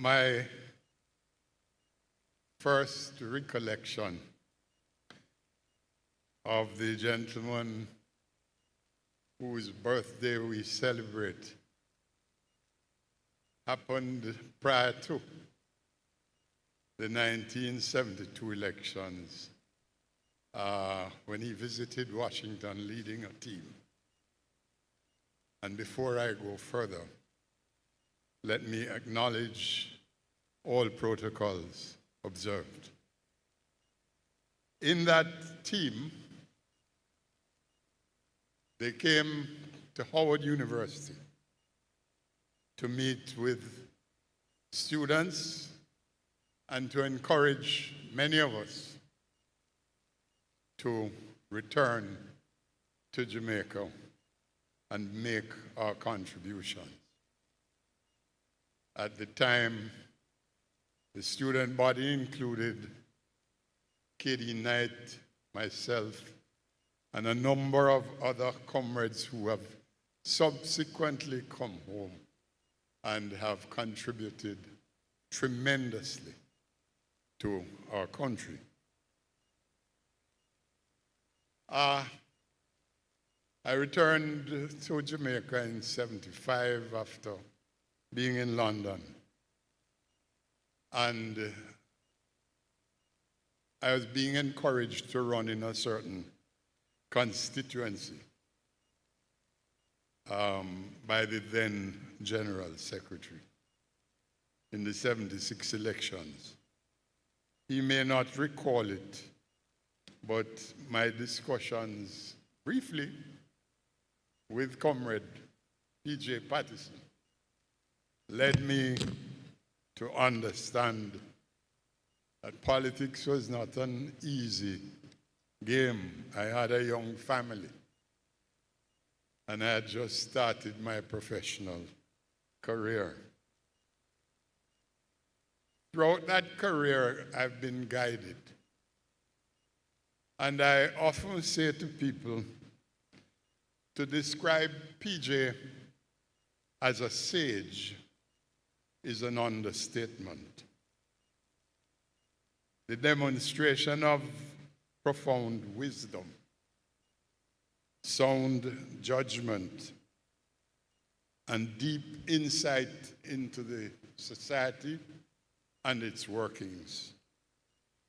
My first recollection of the gentleman whose birthday we celebrate happened prior to the 1972 elections when he visited Washington leading a team. And before I go further, let me acknowledge all protocols observed. In that team, they came to Howard University to meet with students and to encourage many of us to return to Jamaica and make our contributions. At the time, the student body included K.D. Knight, myself, and a number of other comrades who have subsequently come home and have contributed tremendously to our country. I returned to Jamaica in '75 after being in London. And I was being encouraged to run in a certain constituency by the then General Secretary in the '76 elections. He may not recall it, but my discussions briefly with Comrade PJ Patterson led me to understand that politics was not an easy game. I had a young family, and I had just started my professional career. Throughout that career, I've been guided. And I often say to people, to describe PJ as a sage is an understatement. The demonstration of profound wisdom, sound judgment, and deep insight into the society and its workings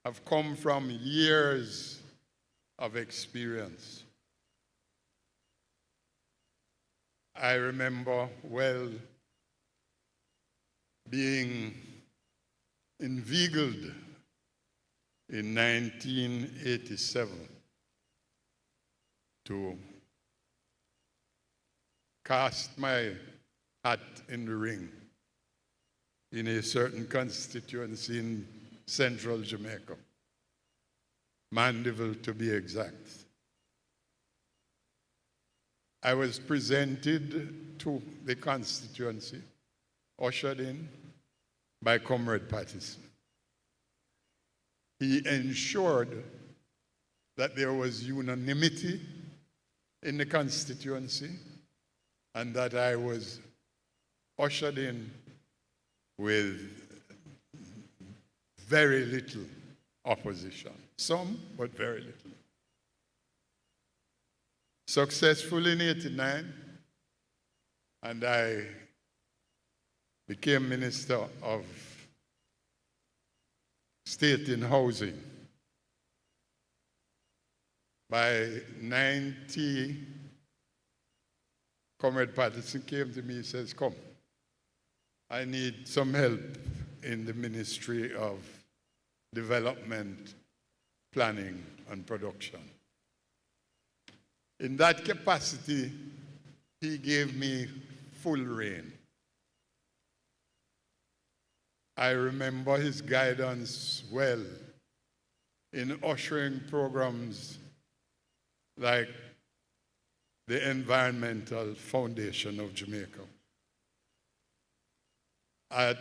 have come from years of experience. I remember well being inveigled in 1987 to cast my hat in the ring in a certain constituency in central Jamaica, Mandeville to be exact. I was presented to the constituency, ushered in by Comrade Patterson. He ensured that there was unanimity in the constituency and that I was ushered in with very little opposition. Some, but very little. Successful in '89, and I became Minister of State in Housing. By '90, Comrade Patterson came to me and says, "Come, I need some help in the Ministry of Development, Planning, and Production." In that capacity, he gave me full rein. I remember his guidance well in ushering programs like the Environmental Foundation of Jamaica. At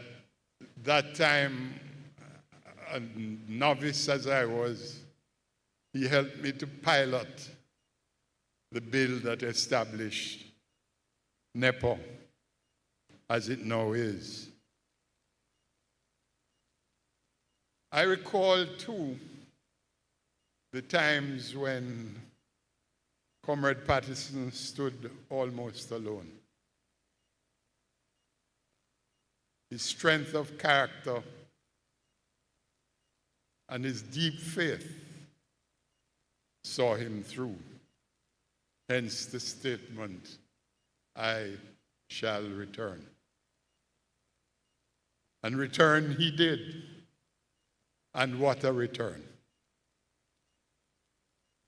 that time, a novice as I was, he helped me to pilot the bill that established NEPA as it now is. I recall, too, the times when Comrade Patterson stood almost alone. His strength of character and his deep faith saw him through. Hence the statement, I shall return. And return he did. And what a return.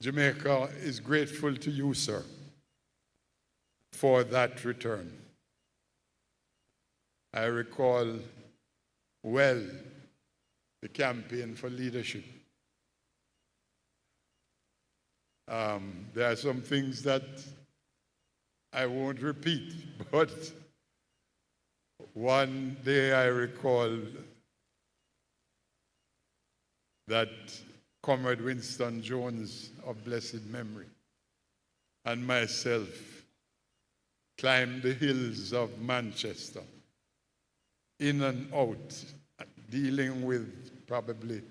Jamaica is grateful to you, sir, for that return. I recall well the campaign for leadership. There are some things that I won't repeat, but one day I recall that Comrade Winston Jones of blessed memory and myself climbed the hills of Manchester, in and out, dealing with probably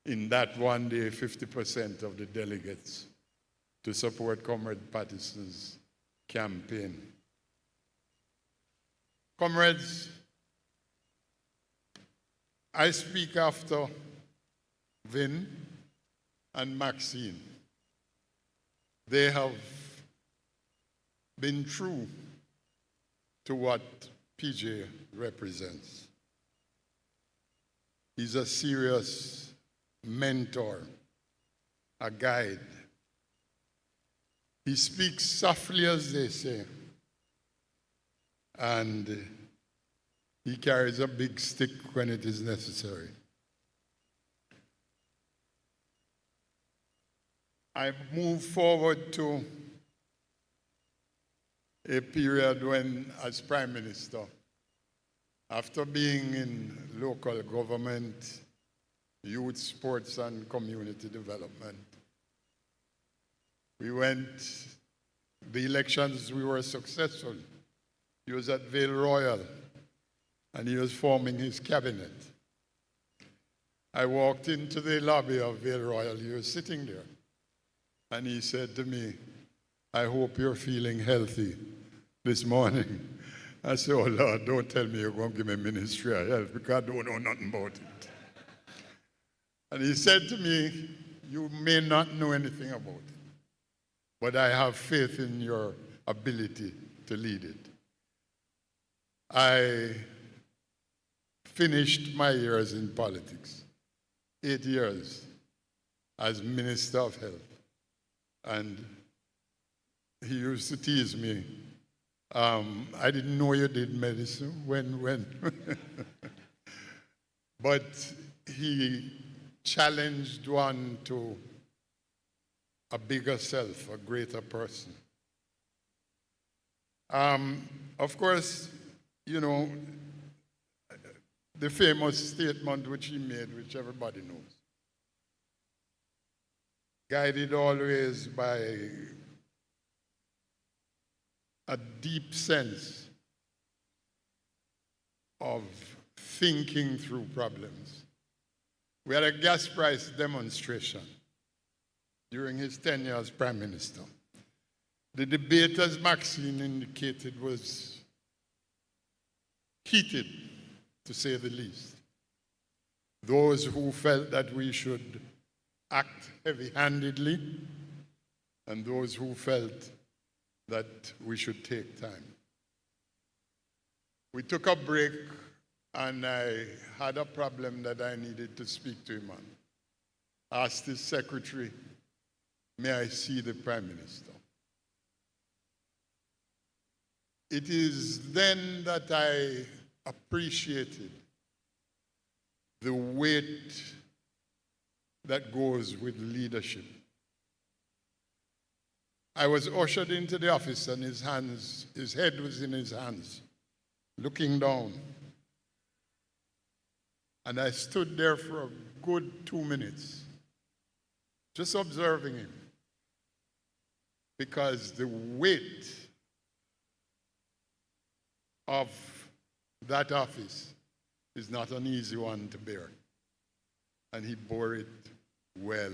in that one day 50% of the delegates to support Comrade Patterson's campaign. Comrades, I speak after Vin and Maxine. They have been true to what PJ represents. He's a serious mentor, a guide. He speaks softly, as they say, and he carries a big stick when it is necessary. I move forward to a period when, as Prime Minister, after being in local government, youth, sports, and community development, we went, the elections, we were successful. He was at Vale Royal, and he was forming his cabinet. I walked into the lobby of Vale Royal, he was sitting there, and he said to me, I hope you're feeling healthy this morning. I said, oh Lord, don't tell me you're going to give me ministry of health because I don't know nothing about it. And he said to me, you may not know anything about it, but I have faith in your ability to lead it. I finished my years in politics, 8 years as Minister of Health. And he used to tease me, I didn't know you did medicine, when. But he challenged one to a bigger self, a greater person. Of course, you know, the famous statement which he made, which everybody knows. Guided always by a deep sense of thinking through problems. We had a gas price demonstration during his tenure as Prime Minister. The debate, as Maxine indicated, was heated, to say the least. Those who felt that we should act heavy-handedly, and those who felt that we should take time. We took a break, and I had a problem that I needed to speak to him on. Asked his secretary, may I see the Prime Minister? It is then that I appreciated the weight that goes with leadership. I was ushered into the office and his head was in his hands, looking down. And I stood there for a good 2 minutes, just observing him, because the weight of that office is not an easy one to bear. and he bore it well.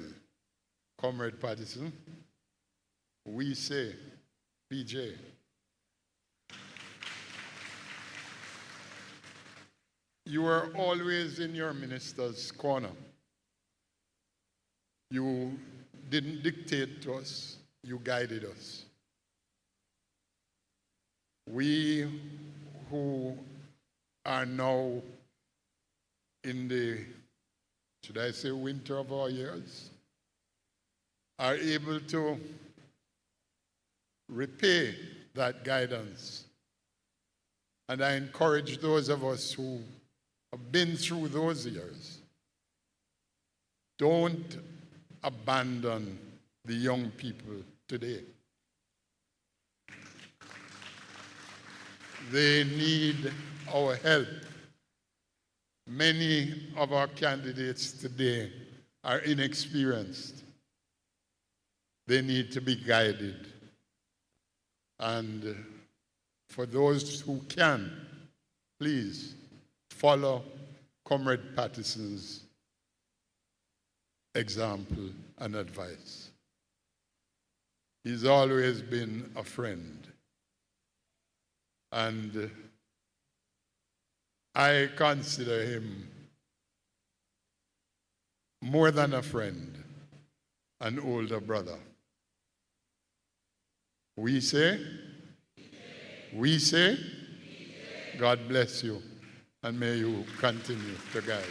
Comrade Patterson, we say, PJ, you were always in your minister's corner. You didn't dictate to us, you guided us. We who are now in the, should I say, winter of our years, are able to repay that guidance. And I encourage those of us who have been through those years, don't abandon the young people today. They need our help. Many of our candidates today are inexperienced. They need to be guided. And for those who can, please follow Comrade Patterson's example and advice. He's always been a friend. And I consider him more than a friend, an older brother. We say, God bless you, and may you continue to guide.